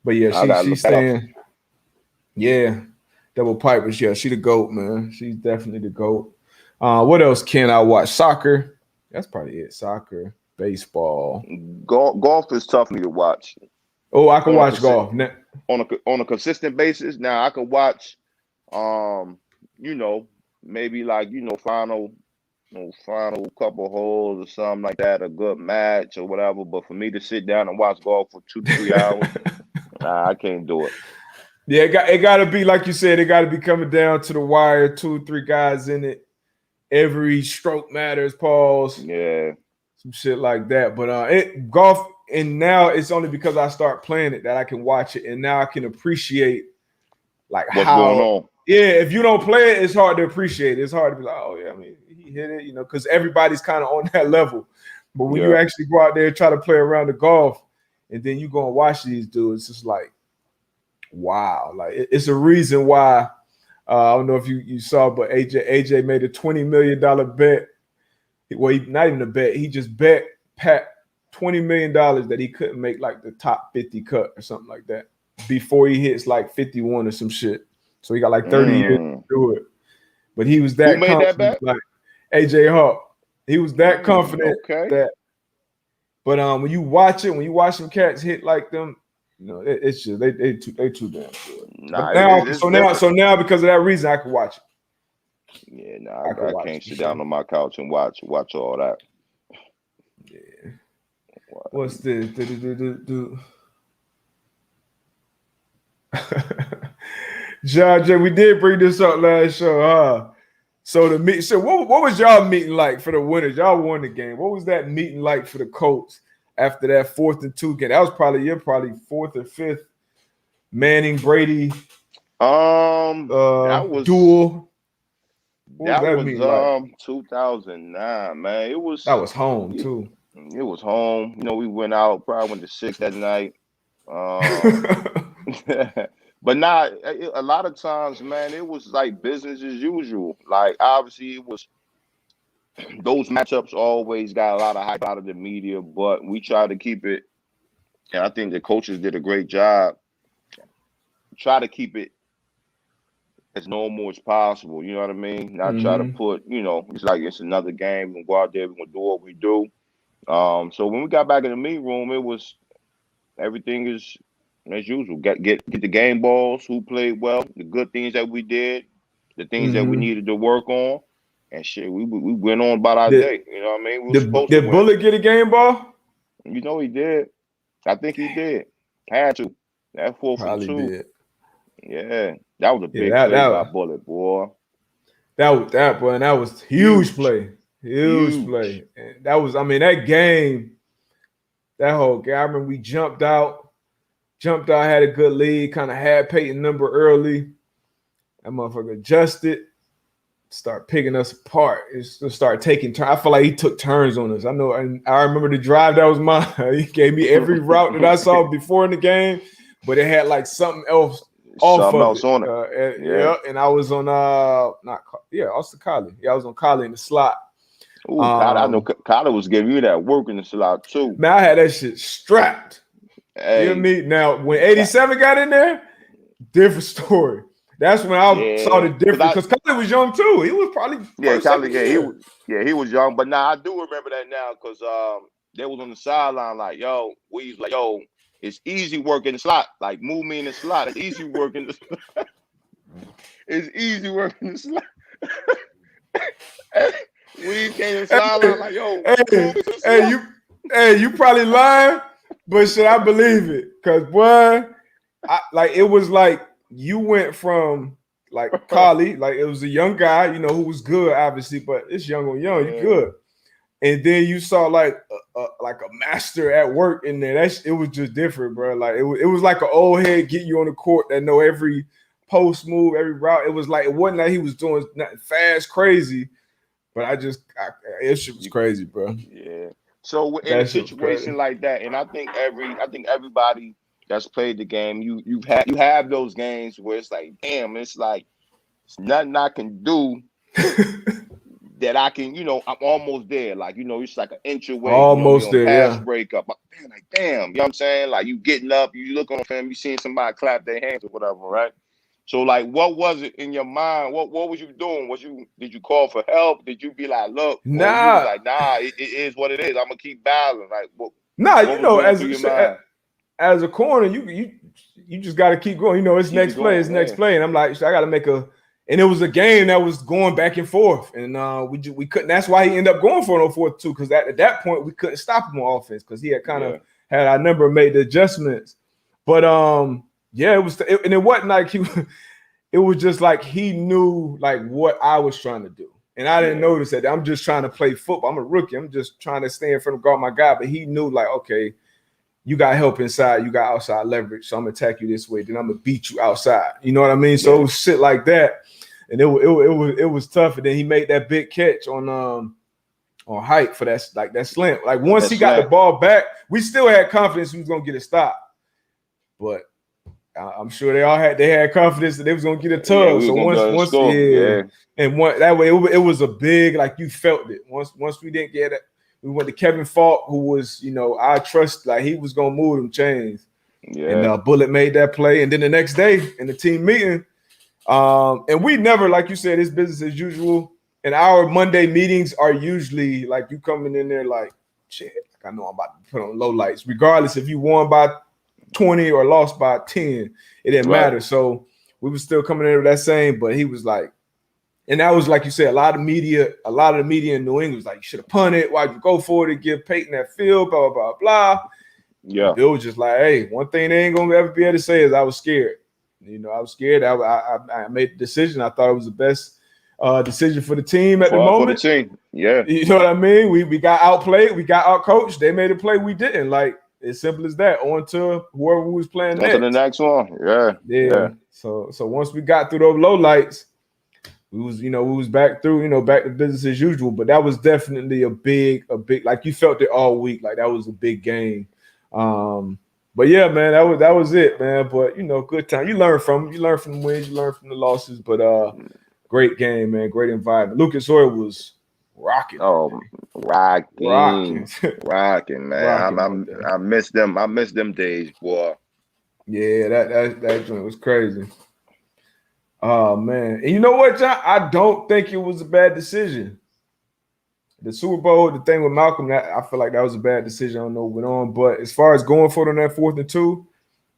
But yeah, she's staying. Yeah, double pike, but yeah, she the GOAT, man. She's definitely the GOAT. What else can I watch? Soccer. That's probably it. Soccer, baseball. Golf is tough for me to watch. Oh, I can watch golf on a consistent basis. Now I can watch, maybe like final couple holes or something like that, a good match or whatever. But for me to sit down and watch golf for 2-3 hours, I can't do it. Yeah, it got to be like you said. It got to be coming down to the wire. 2-3 guys in it. Every stroke matters. Pause. Yeah, some shit like that. But golf, and now it's only because I start playing it that I can watch it, and now I can appreciate like what's going on. Yeah, if you don't play it, it's hard to appreciate it. It's hard to be like, oh yeah, I mean, he hit it, because everybody's kind of on that level. But when you actually go out there and try to play around the golf, and then you go and watch these dudes, it's just like, wow, like it's a reason why. I don't know if you saw, but AJ made a $20 million bet. Well, not even a bet. He just bet Pat $20 million that he couldn't make like the top 50 cut or something like that before he hits like 51 or some shit. So he got like 30 years to do it. But he was that confident. That bet? Like AJ Hawk. He was that confident that. But when you watch them cats hit like them, it's just they too damn good. So now because of that reason, I can watch it. Yeah, I can't sit down on my couch and watch all that. Yeah. What's this? John, we did bring this up last show, huh? So what was y'all meeting like for the winners? Y'all won the game. What was that meeting like for the Colts after that 4th and 2 game? That was probably 4th or 5th. Manning, Brady. That was duel. That was 2009, man. That was home too. It was home. We went out, probably went to 6 that night. But a lot of times, man, it was like business as usual. Like obviously it was those matchups always got a lot of hype out of the media, but we tried to keep it, and I think the coaches did a great job. Try to keep it as normal as possible, you know what I mean? Not try to put, it's like it's another game. We're gonna go out there, we're gonna do what we do. So when we got back in the meeting room, it was everything is as usual. Get the game balls, who played well, the good things that we did, the things that we needed to work on, and shit. We went on about our day. You know what I mean? We were supposed to win. Did Bullet get a game ball? He did. I think he did. Had to. That 4th and 2. Did. Yeah, that was a big play by Bullet, boy. That boy, and that was huge play. Huge play. And that was, that game, that whole game. I remember we jumped out, had a good lead, kind of had Peyton number early. That motherfucker adjusted, start picking us apart. It's to start taking turns. I feel like he took turns on us. I know, and I remember the drive that was mine. He gave me every route that I saw before in the game, but it had like something else. Something else on it. And I was on Austin Collie. Yeah, I was on Collie in the slot. Ooh, I know Collie was giving you that work in the slot too. Man, I had that shit strapped. Hey. You know what I mean? Now, when 87 got in there, different story. That's when I saw the difference because Collie was young too. He was probably Collie. He was young, but now I do remember that now because they was on the sideline like, it's easy work in the slot. Like, move me in the slot. It's easy work in the slot. It's easy work in the slot. We came in the sideline like, you probably lying, but should I believe it? Because, boy, it was like you went from, like, Collie, like, it was a young guy, who was good, obviously, but it's young on young, you good. And then you saw like a master at work in there. It was just different, bro. Like it was like an old head getting you on the court that know every post move, every route. It was like it wasn't like he was doing nothing fast, crazy, But it shit was crazy, bro. Yeah. So in a That shit was crazy. situation like that, and I think everybody that's played the game, you have those games where it's like, damn, it's like it's nothing I can do that I can, I'm almost there. Like, it's like an inch away, we Almost on there, pass yeah. breakup. Damn, you know what I'm saying? Like you getting up, you look on film, you seeing somebody clap their hands or whatever, right? So like what was it in your mind? What was you doing? Did you call for help? Did you be like, look, or you was Nah. like, nah, it is what it is. I'm gonna keep battling. Like Nah, what was going through your mind? as a corner, you just got to keep going. It's Keep next it play, going, it's next play, and I'm like, I got to make a. And it was a game that was going back and forth, and we couldn't. That's why he ended up going for an 4th too, because at that point we couldn't stop him on offense because he had kind of had our number, made the adjustments. But yeah, and it wasn't like he. It was just like he knew like what I was trying to do. And I didn't notice that. I'm just trying to play football. I'm a rookie. I'm just trying to stay in front of guard my guy. But he knew like, okay, you got help inside. You got outside leverage. So I'm going to attack you this way. Then I'm going to beat you outside. You know what I mean? So it was shit like that. And it was tough. And then he made that big catch on height for that slant. Like once he got the ball back, we still had confidence he was going to get a stop. But I'm sure they had confidence that they was gonna get a tug. So once and that way it was a big, like you felt it. Once we didn't get it, we went to Kevin Falk, who was I trust, like he was gonna move them chains. Yeah. And Bullet made that play, and then the next day in the team meeting, and we never, like you said, it's business as usual. And our Monday meetings are usually like you coming in there like, shit, like I know I'm about to put on low lights, regardless if you won by 20 or lost by 10, it didn't matter. So we were still coming in with that same, but he was like, and that was like you said, a lot of the media in New England was like, you should have punted, why'd you go for it to give Peyton that field, blah, blah, blah, blah. Yeah. Bill was just like, hey, one thing they ain't gonna ever be able to say is I was scared. I was scared. I made the decision. I thought it was the best decision for the team at the moment. For the team, yeah. You know what I mean? We got outplayed, we got outcoached. They made a play, we didn't. Like, as simple as that. On to whoever was playing next. On to the next one. Yeah. So once we got through those low lights, we was back through, back to business as usual. But that was definitely a big, like you felt it all week. Like that was a big game. But yeah, man, that was it, man. But good time. You learn from the wins, you learn from the losses. But great game, man. Great environment. Lucas Oil was rocking. Oh, rocking, man. I miss them. I miss them days, boy. Yeah, that joint was crazy. Oh man, and you know what, John? I don't think it was a bad decision. The Super Bowl, the thing with Malcolm, I feel like that was a bad decision. I don't know what went on, but as far as going for it on that 4th and 2,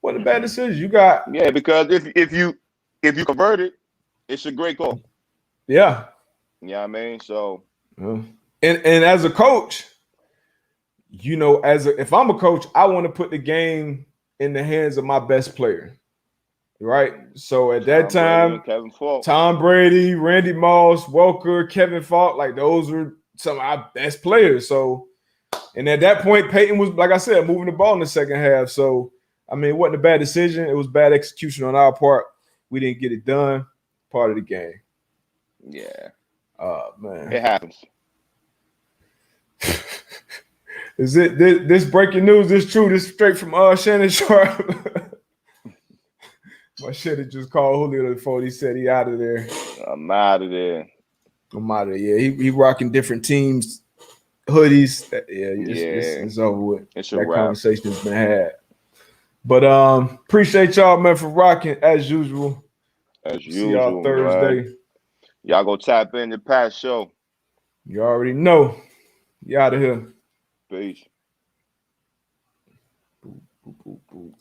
wasn't a bad decision. You got because if you convert it, it's a great goal. Yeah. You know what I mean? So. And as a coach, if I'm a coach, I want to put the game in the hands of my best player, right? So at that time, Tom Brady, Randy Moss, Welker, Kevin Falk, like those were some of our best players. So, and at that point, Peyton was, like I said, moving the ball in the second half. So, I mean, it wasn't a bad decision. It was bad execution on our part. We didn't get it done. Part of the game. Yeah. Oh, man. It happens. Is it this breaking news? This true? This straight from Shannon Sharp. My shit had just called Julio before he said he out of there. I'm out of there. Yeah, he rocking different teams, hoodies. It's over with. That conversation's been had. But appreciate y'all, man, for rocking as usual. See y'all Thursday. Man. Y'all go tap in the Pat Show. You already know. You out of here. Peace. Boop, boop, boop, boop.